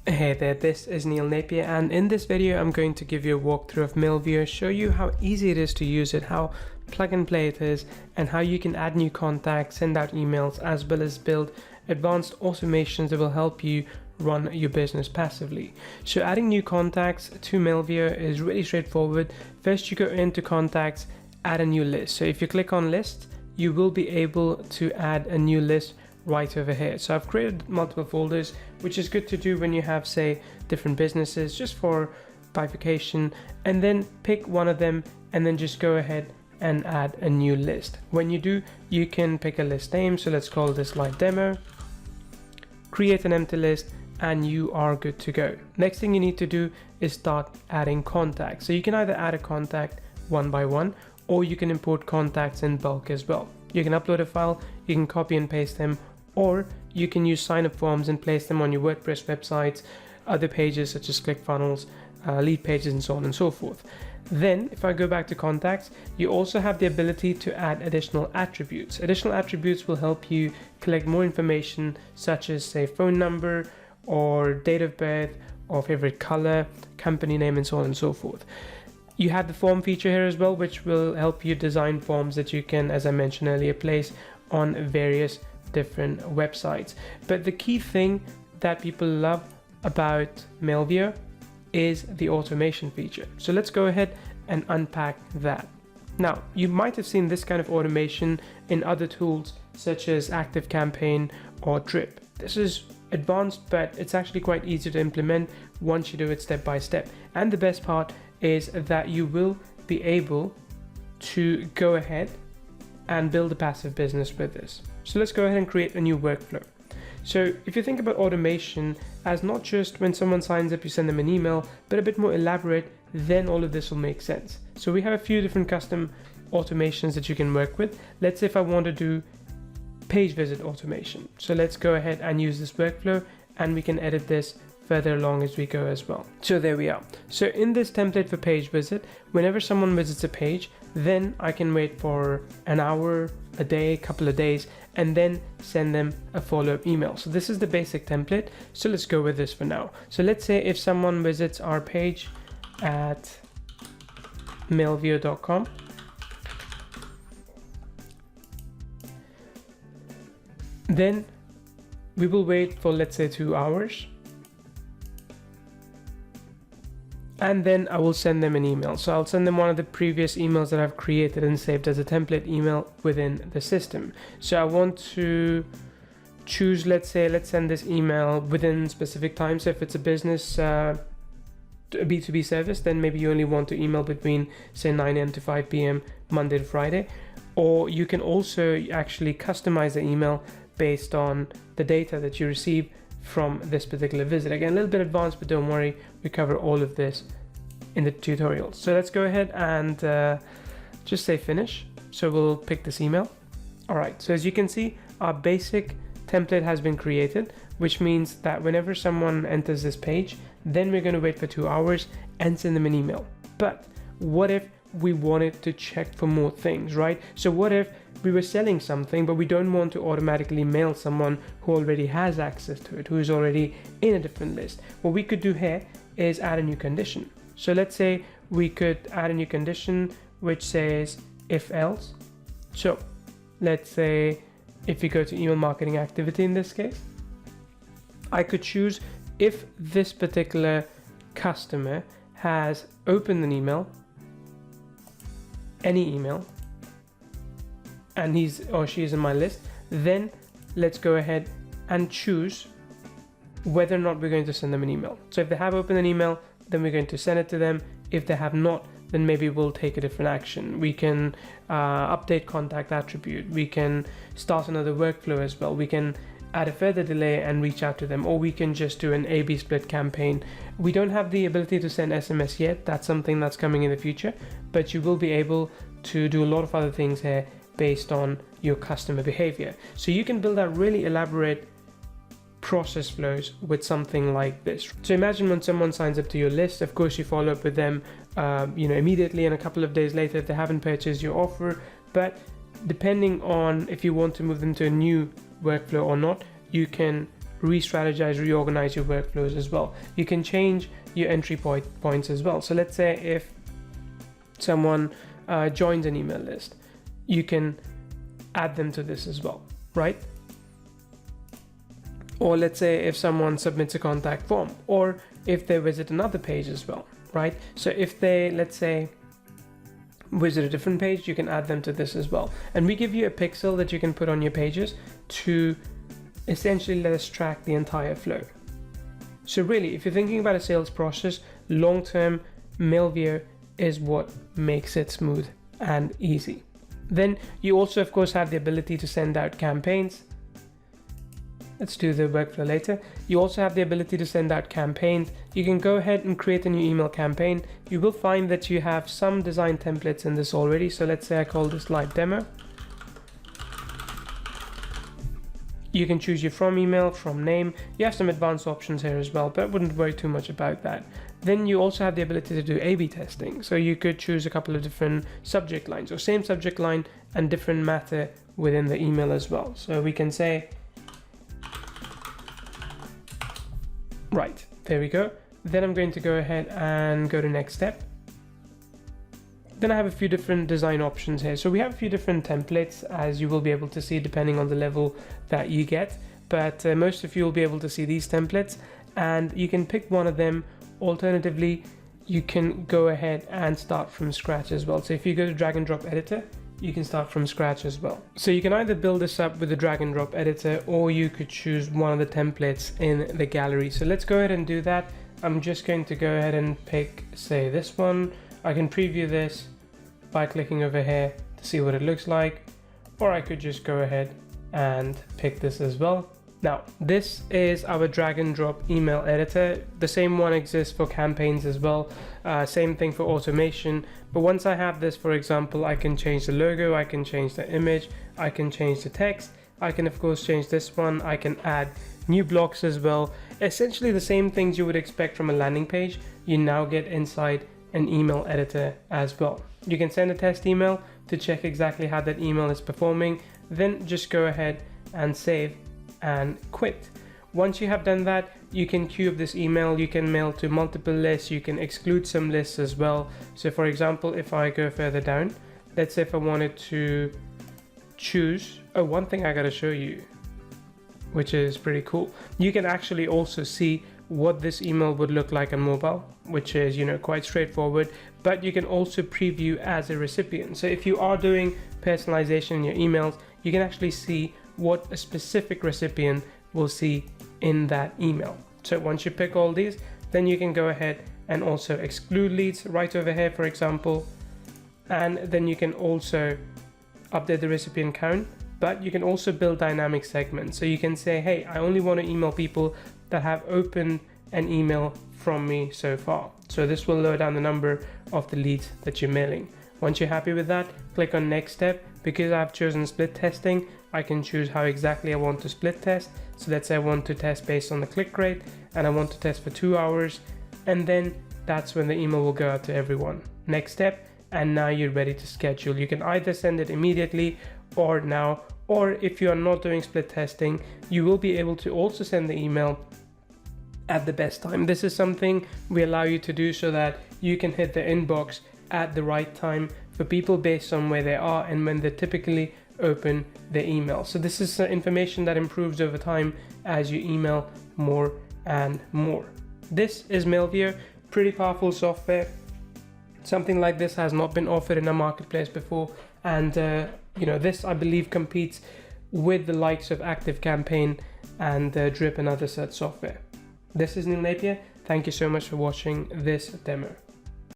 Hey there, this is Neil Napier, and in this video I'm going to give you a walkthrough of Mailvio, show you how easy it is to use it, how plug and play it is, and how you can add new contacts, send out emails, as well as build advanced automations that will help you run your business passively. So adding new contacts to Mailvio is really straightforward. First you go into contacts, add a new list. So if you click on lists, you will be able to add a new list right over here. So I've created multiple folders, which is good to do when you have, say, different businesses, just for bifurcation, and then pick one of them and then just go ahead and add a new list. When you do, you can pick a list name. So let's call this live demo, create an empty list, and you are good to go. Next thing you need to do is start adding contacts. So you can either add a contact one by one, or you can import contacts in bulk as well. You can upload a file, you can copy and paste them, or you can use sign-up forms and place them on your WordPress websites, other pages such as ClickFunnels, lead pages, and so on and so forth. Then if I go back to contacts, you also have the ability to add additional attributes. Additional attributes will help you collect more information, such as, say, phone number or date of birth or favorite color, company name, and so on and so forth. You have the form feature here as well, which will help you design forms that you can, as I mentioned earlier, place on various different websites. But the key thing that people love about Mailvio is the automation feature. So let's go ahead and unpack that. Now, you might have seen this kind of automation in other tools such as ActiveCampaign or Drip. This is advanced, but it's actually quite easy to implement once you do it step by step. And the best part is that you will be able to go ahead and build a passive business with this. So let's go ahead and create a new workflow. So if you think about automation as not just when someone signs up, you send them an email, but a bit more elaborate, then all of this will make sense. So we have a few different custom automations that you can work with. Let's say if I want to do page visit automation. So let's go ahead and use this workflow, and we can edit this further along as we go as well. So there we are. So in this template for page visit, whenever someone visits a page, then I can wait for an hour, a day, a couple of days, and then send them a follow-up email. So this is the basic template. So let's go with this for now. So let's say if someone visits our page at mailvio.com, then we will wait for, let's say, 2 hours. And then I will send them an email. So I'll send them one of the previous emails that I've created and saved as a template email within the system. So I want to choose, let's send this email within specific time. So if it's a business, a B2B service, then maybe you only want to email between, say, 9 a.m. to 5 p.m. Monday to Friday. Or you can also actually customize the email based on the data that you receive from this particular visit. Again, a little bit advanced, but don't worry, we cover all of this in the tutorial. So let's go ahead and just say finish. So we'll pick this email. All right, so as you can see, our basic template has been created, which means that whenever someone enters this page, then we're going to wait for 2 hours and send them an email. But what if we wanted to check for more things, right? So what if we were selling something, but we don't want to automatically mail someone who already has access to it, who is already in a different list? What we could do here is add a new condition. So let's say we could add a new condition which says if else. So let's say if we go to email marketing activity, in this case, I could choose if this particular customer has opened an email, any email, and he's or she is in my list, then let's go ahead and choose whether or not we're going to send them an email. So if they have opened an email, then we're going to send it to them. If they have not, then maybe we'll take a different action. We can update contact attribute. We can start another workflow as well. We can add a further delay and reach out to them, or we can just do an A/B split campaign. We don't have the ability to send SMS yet. That's something that's coming in the future, but you will be able to do a lot of other things here based on your customer behavior. So you can build out really elaborate process flows with something like this. So imagine when someone signs up to your list, of course you follow up with them immediately, and a couple of days later if they haven't purchased your offer. But depending on if you want to move them to a new workflow or not, you can re-strategize, reorganize your workflows as well. You can change your entry points as well. So let's say if someone joins an email list, you can add them to this as well, right? Or let's say if someone submits a contact form, or if they visit another page as well, right? So if they, let's say, visit a different page, you can add them to this as well. And we give you a pixel that you can put on your pages to essentially let us track the entire flow. So really, if you're thinking about a sales process, long-term, Mailvio is what makes it smooth and easy. Then you also, of course, have the ability to send out campaigns. Let's do the workflow later. You also have the ability to send out campaigns. You can go ahead and create a new email campaign. You will find that you have some design templates in this already. So let's say I call this live demo. You can choose your from email, from name. You have some advanced options here as well, but I wouldn't worry too much about that. Then you also have the ability to do A/B testing. So you could choose a couple of different subject lines, or same subject line and different matter within the email as well. So we can say, right, there we go. Then I'm going to go ahead and go to next step. Then I have a few different design options here. So we have a few different templates, as you will be able to see depending on the level that you get. But most of you will be able to see these templates, and you can pick one of them. Alternatively, you can go ahead and start from scratch as well. So if you go to drag and drop editor, you can start from scratch as well. So you can either build this up with the drag and drop editor, or you could choose one of the templates in the gallery. So let's go ahead and do that. I'm just going to go ahead and pick, say, this one. I can preview this by clicking over here to see what it looks like, or I could just go ahead and pick this as well. Now, this is our drag and drop email editor. The same one exists for campaigns as well. Same thing for automation. But once I have this, for example, I can change the logo, I can change the image, I can change the text. I can, of course, change this one. I can add new blocks as well. Essentially the same things you would expect from a landing page, you now get inside an email editor as well. You can send a test email to check exactly how that email is performing. Then just go ahead and save and quit. Once you have done that, you can queue up this email. You can mail to multiple lists. You can exclude some lists as well. So for example, if I go further down, let's say if I wanted to choose, one thing I gotta show you, which is pretty cool. You can actually also see what this email would look like on mobile, which is, quite straightforward, but you can also preview as a recipient. So if you are doing personalization in your emails, you can actually see what a specific recipient will see in that email. So once you pick all these, then you can go ahead and also exclude leads right over here, for example, and then you can also update the recipient count, but you can also build dynamic segments. So you can say, hey, I only want to email people that have opened an email from me so far. So this will lower down the number of the leads that you're mailing. Once you're happy with that, click on next step. Because I've chosen split testing, I can choose how exactly I want to split test. So let's say I want to test based on the click rate, and I want to test for 2 hours, and then that's when the email will go out to everyone. Next step, and now you're ready to schedule. You can either send it immediately or now, or if you are not doing split testing, you will be able to also send the email at the best time. This is something we allow you to do so that you can hit the inbox at the right time for people based on where they are and when they typically open the email. So this is information that improves over time as you email more and more. This is Mailvio, pretty powerful software. Something like this has not been offered in a marketplace before, and this I believe competes with the likes of ActiveCampaign and Drip and other such software. This is Neil Napier. Thank you so much for watching this demo.